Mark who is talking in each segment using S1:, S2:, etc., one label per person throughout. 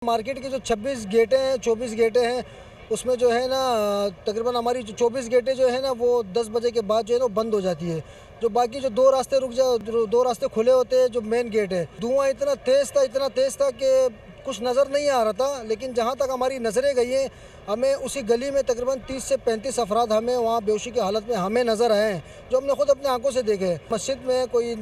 S1: Market के जो 26 गेटें हैं, 24 गेटें हैं, उसमें जो है ना तकरीबन हमारी जो 24 गेटें जो है ना वो 10 बजे के बाद जो है ना बंद हो जाती है। जो बाकी जो दो रास्ते खुले होते हैं, जो मेन गेट है, धुआं इतना तेज़ था कि कुछ नज़र नहीं आ रहा था। लेकिन जहाँ तक हमारी नज़रें गई हैं, हमें उसी गली में तकरीबन 30 से 35 अफराद हमें वहाँ बेहोशी की हालत में हमें नज़र आए हैं, जो हमने खुद अपने आंखों से देखे। मस्जिद में कोई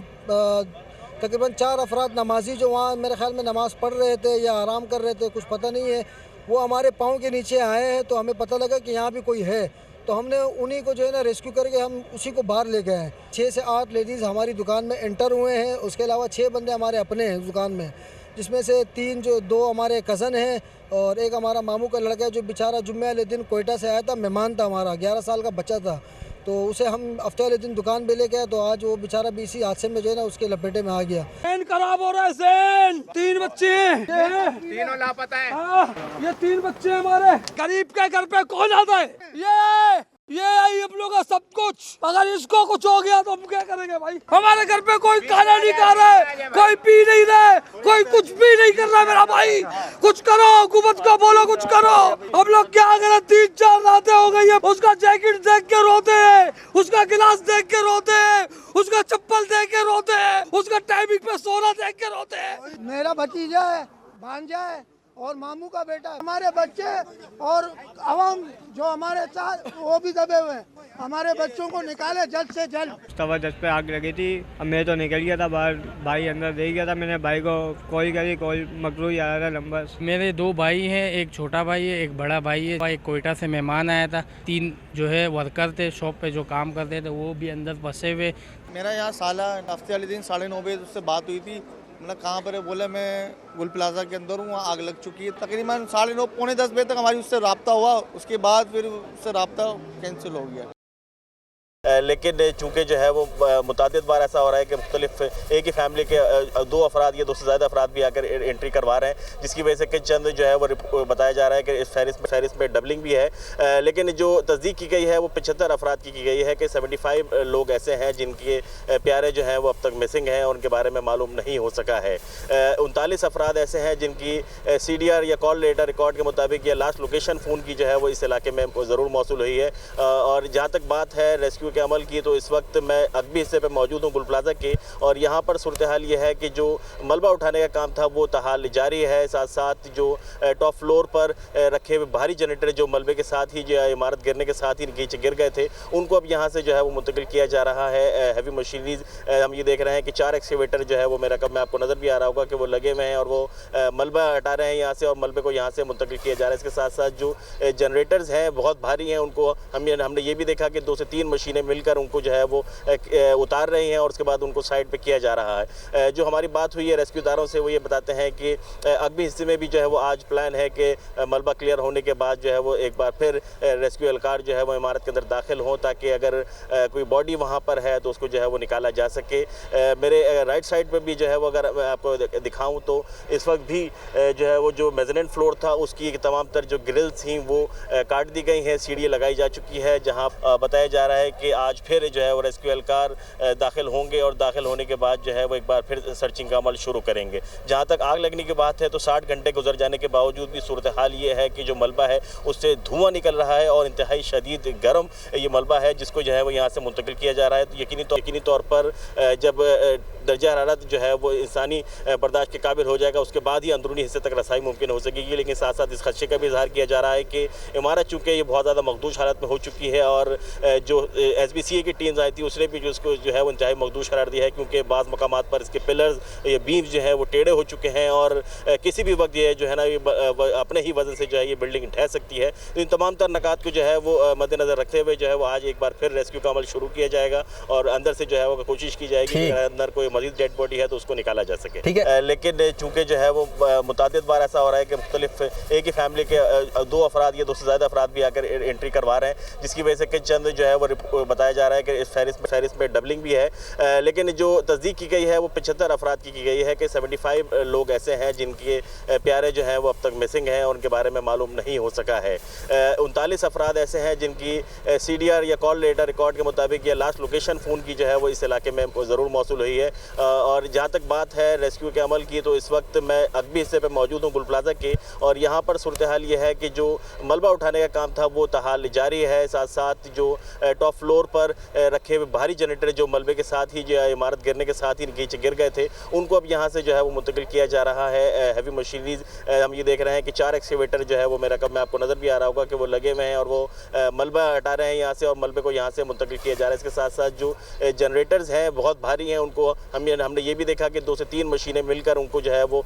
S1: तकरीबन 4 अफराद नमाजी जो वहाँ मेरे ख्याल में नमाज़ पढ़ रहे थे या आराम कर रहे थे, कुछ पता नहीं है, वो हमारे पाँव के नीचे आए हैं। तो हमें पता लगा कि यहाँ भी कोई है, तो हमने उन्हीं को जो है ना रेस्क्यू करके हम उसी को बाहर ले गए हैं। 6 से 8 लेडीज़ हमारी दुकान में एंटर हुए हैं। उसके अलावा 6 बंदे हमारे अपने हैं दुकान में, जिसमें से 2 हमारे कज़न हैं और एक हमारा मामू का लड़का है, जो बेचारा जुम्मे वाले दिन कोयटा से आया था, मेहमान था हमारा, 11 साल का बच्चा था। तो उसे हम हफ्ते वाले दिन दुकान पे लेके आए, तो आज वो बेचारा भी इसी हादसे में जो है ना उसके लपेटे में आ गया।
S2: सेन खराब हो रहा है, सेन 3 बच्चे हैं,
S3: तीनों लापता है।
S2: ये 3 बच्चे हमारे। गरीब के घर पे कौन आता है? ये हम लोग का सब कुछ। अगर इसको कुछ हो गया तो हम क्या करेंगे भाई? हमारे घर पे कोई खाना नहीं खा रहा है, कोई पी नहीं रहा है, कोई कुछ भी नहीं कर रहा है। मेरा भाई कुछ करो, हुकूमत को बोलो कुछ करो। हम लोग क्या करें? 3-4 रातें हो गई है। उसका जैकेट देख के रोते हैं, उसका गिलास देख के रोते हैं, उसका चप्पल देख के रोते हैं, उसका टाइमिंग पे सोना देख के रोते हैं।
S1: मेरा भतीजा है, भांजा है और मामू का बेटा है। हमारे बच्चे और अवाम जो हमारे साथ वो भी दबे हुए हैं। हमारे बच्चों को निकाले जल्द से जल्द।
S4: जबरदस्त पे आग लगी थी। अब मैं तो निकल गया था बाहर, भाई अंदर दे गया था। मैंने भाई को कॉल करी, कॉल मकरूज आ रहा था नंबर।
S5: मेरे 2 भाई हैं, एक छोटा भाई है, एक बड़ा भाई है। एक कोयटा से मेहमान आया था, 3 जो है वर्कर थे शॉप पे जो काम करते थे, वो भी अंदर फंसे हुए।
S6: मेरा यहाँ साला हफ्ते वाले दिन 9:30 बजे उससे बात हुई थी। मतलब कहाँ पर है? बोला मैं गुल प्लाजा के अंदर हूँ, वहाँ आग लग चुकी है। तकरीबन 9:30 पौने 10 बजे तक हमारी उससे रब्ता हुआ, उसके बाद फिर उससे रब्ता कैंसिल हो गया।
S7: लेकिन चूँकि जो है वो मुतादिद बार ऐसा हो रहा है कि मुख्तलिफ एक ही फैमिली के 2 अफराद या 2 से ज़्यादा अफराद भी आकर एंट्री करवा रहे हैं, जिसकी वजह से कि चंद जो है वो बताया जा रहा है कि इस फहरिस्त में डबलिंग भी है। लेकिन जो तस्दीक की गई है वो 75 अफराद की गई है कि 75 लोग ऐसे हैं जिनके प्यारे जो हैं वो अब तक मिसिंग हैं और उनके बारे में मालूम नहीं हो सका है। 39 अफराद ऐसे हैं जिनकी CDR या कॉल लेटर रिकॉर्ड के मुताबिक या लास्ट लोकेशन फ़ोन की जो है वो इस इलाके में ज़रूर मौसूल हुई है। और जहाँ तक बात है रेस्क्यू के अमल की, तो इस वक्त मैं अगबी हिस्से पे मौजूद हूँ गुल प्लाजा के, और यहाँ पर सूरत हाल ये है कि जो मलबा उठाने का काम था वो तहाल जारी है। साथ साथ जो टॉप फ्लोर पर रखे हुए भारी जनरेटर जो मलबे के साथ ही जो इमारत गिरने के साथ ही नीचे गिर गए थे, उनको अब यहाँ से जो है वो मुंतकिल किया जा रहा है। हैवी मशीनरीज हम ये देख रहे हैं कि 4 एक्सकेवेटर जो है वो मेरा कब में आपको नज़र भी आ रहा होगा कि वो लगे हुए हैं और वो मलबा हटा रहे हैं यहाँ से, और मलबे को यहाँ से मुंतकिल किया जा रहा है। इसके साथ साथ जो जनरेटर्स हैं बहुत भारी हैं, उनको हमने ये भी देखा कि 2 से 3 मशीनें मिलकर उनको जो है वो उतार रही हैं और उसके बाद उनको साइड पे किया जा रहा है। जो हमारी बात हुई है रेस्क्यूदारों से, वो ये बताते हैं कि अगबी हिस्से में भी जो है वो आज प्लान है कि मलबा क्लियर होने के बाद जो है वो एक बार फिर रेस्क्यू एहलकार जो है वो इमारत के अंदर दाखिल हों, ताकि अगर कोई बॉडी वहाँ पर है तो उसको जो है वो निकाला जा सके। मेरे राइट साइड पर भी जो है वो अगर मैं आपको दिखाऊँ तो इस वक्त भी जो है वो जो मेज़नीन फ्लोर था उसकी तमाम तर जो ग्रिल्स थी वो काट दी गई हैं, सीढ़ी लगाई जा चुकी है, जहाँ बताया जा रहा है कि आज फिर जो है वो रेस्क्यू एहलकार दाखिल होंगे और दाखिल होने के बाद जो है वो एक बार फिर सर्चिंग का अमल शुरू करेंगे। जहाँ तक आग लगने की बात है तो 60 घंटे गुजर जाने के बावजूद भी सूरत हाल ये है कि जो मलबा है उससे धुआं निकल रहा है और इंतहाई शदीद गर्म ये मलबा है, जिसको जो है वो यहाँ से मुंतकिल किया जा रहा है। तो यकीनी तौर पर जब दर्जा हरारत जो है वो इंसानी बर्दाश्त के काबिल हो जाएगा, उसके बाद ही अंदरूनी हिस्से तक रसाई मुमकिन हो सकेगी। लेकिन साथ साथ इस खदशे का भी इजहार किया जा रहा है कि इमारत चूँकि ये बहुत ज़्यादा मखदूश हालत में हो चुकी है और जो SBCA की टीम्स आई थी उसने भी जो इसको जो है वो इंतहाई मखदूश करार दिया है, क्योंकि बाज़ मकामात पर इसके पिलर्स ये बीम्स जो है वो टेढ़े हो चुके हैं और किसी भी वक्त ये जो है ना ये अपने ही वजन से जो है ये बिल्डिंग ढह सकती है। तो इन तमाम तर नकात को जो है वो मद्देनज़र रखते हुए जो है वो आज एक बार फिर रेस्क्यू का अमल शुरू किया जाएगा और अंदर से जो है वो कोशिश की जाएगी कि अंदर कोई मजीद डेड बॉडी है तो उसको निकाला जा सके। ठीक है। लेकिन चूँकि जो है वो मुतादिद बार ऐसा हो रहा है कि मुख्तलिफ एक ही फैमिली के 2 अफराद या 2 से ज़्यादा अफराद भी आकर एंट्री करवा रहे हैं, जिसकी वजह से कि चंद जो है वो बताया जा रहा है कि इस फहरिस्त में डबलिंग भी है। लेकिन जो तस्दीक की गई है वो 75 अफराद की गई है कि 75 लोग ऐसे हैं जिनके प्यारे जो हैं वो अब तक मिसिंग हैं और उनके बारे में मालूम नहीं हो सका है। 39 अफराद ऐसे हैं जिनकी CDR या कॉल लेटर रिकॉर्ड के मुताबिक या लास्ट लोकेशन फ़ोन की जो है वो इस इलाके में ज़रूर मौसूल हुई है। और जहाँ तक बात है रेस्क्यू के अमल की, तो इस वक्त मैं अगबी हिस्से पे मौजूद हूँ गुल प्लाजा के, और यहाँ पर सूरत हाल ये है कि जो मलबा उठाने का काम था वो ताहाल जारी है। साथ साथ जो टॉप फ्लोर पर रखे हुए भारी जनरेटर जो मलबे के साथ ही जो इमारत गिरने के साथ ही नीचे गिर गए थे, उनको अब यहाँ से जो है वो मुंतकिल किया जा रहा है। हैवी मशीनरीज हम ये देख रहे हैं कि 4 एक्सकेवेटर जो है वो मेरा कब में आपको नज़र भी आ रहा होगा कि वो लगे हुए हैं और वो मलबा हटा रहे हैं यहाँ से, और मलबे को यहाँ से मुंतकिल किया जा रहा है। इसके साथ साथ जो जनरेटर्स हैं बहुत भारी हैं, उनको हमने ये भी देखा कि 2 से 3 मशीनें मिलकर उनको जो है वो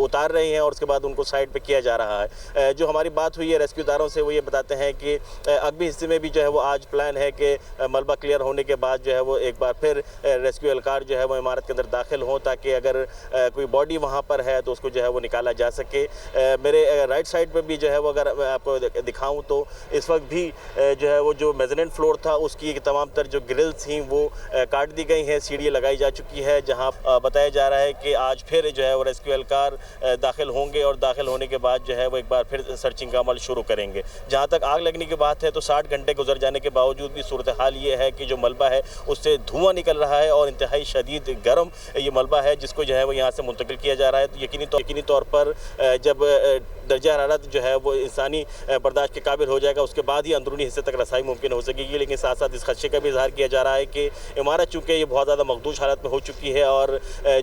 S7: उतार रही हैं और उसके बाद उनको साइड पे किया जा रहा है। जो हमारी बात हुई है रेस्क्यूदारों से, वो ये बताते हैं कि अगबी हिस्से में भी जो है वो आज प्लान है कि मलबा क्लियर होने के बाद जो है वो एक बार फिर रेस्क्यू एहलकार जो है वो इमारत के अंदर दाखिल हों, ताकि अगर कोई बॉडी वहाँ पर है तो उसको जो है वो निकाला जा सके। मेरे राइट साइड पर भी जो है वो अगर मैं आपको दिखाऊँ तो इस वक्त भी जो है वो जो मेज़नीन फ्लोर था उसकी तमाम तर जो ग्रिल्स थी वो काट दी गई हैं, सीढ़ियाँ लगाई जा चुकी है, जहाँ बताया जा रहा है कि आज फिर जो है वो रेस्क्यू एहलकार दाखिल होंगे और दाखिल होने के बाद जो है वो एक बार फिर सर्चिंग का अमल शुरू करेंगे। जहाँ तक आग लगने की बात है तो 60 घंटे गुजर जाने के बावजूद भी सूरत हाल ये है कि जो मलबा है उससे धुआं निकल रहा है और इंतहाई शदीद गर्म ये मलबा है, जिसको जो है वो यहाँ से मुंतकिल किया जा रहा है। तो यकीनी तौर पर जब दर्जा हरारत जो है वो इंसानी बर्दाश्त के काबिल हो जाएगा उसके बाद ही अंदरूनी हिस्से तक रसाई मुमकिन हो सकेगी। लेकिन साथ साथ इस खदशे का भी इजहार किया जा रहा है कि इमारत चूँकि ये बहुत ज़्यादा मखदूश हालत में हो चुकी है और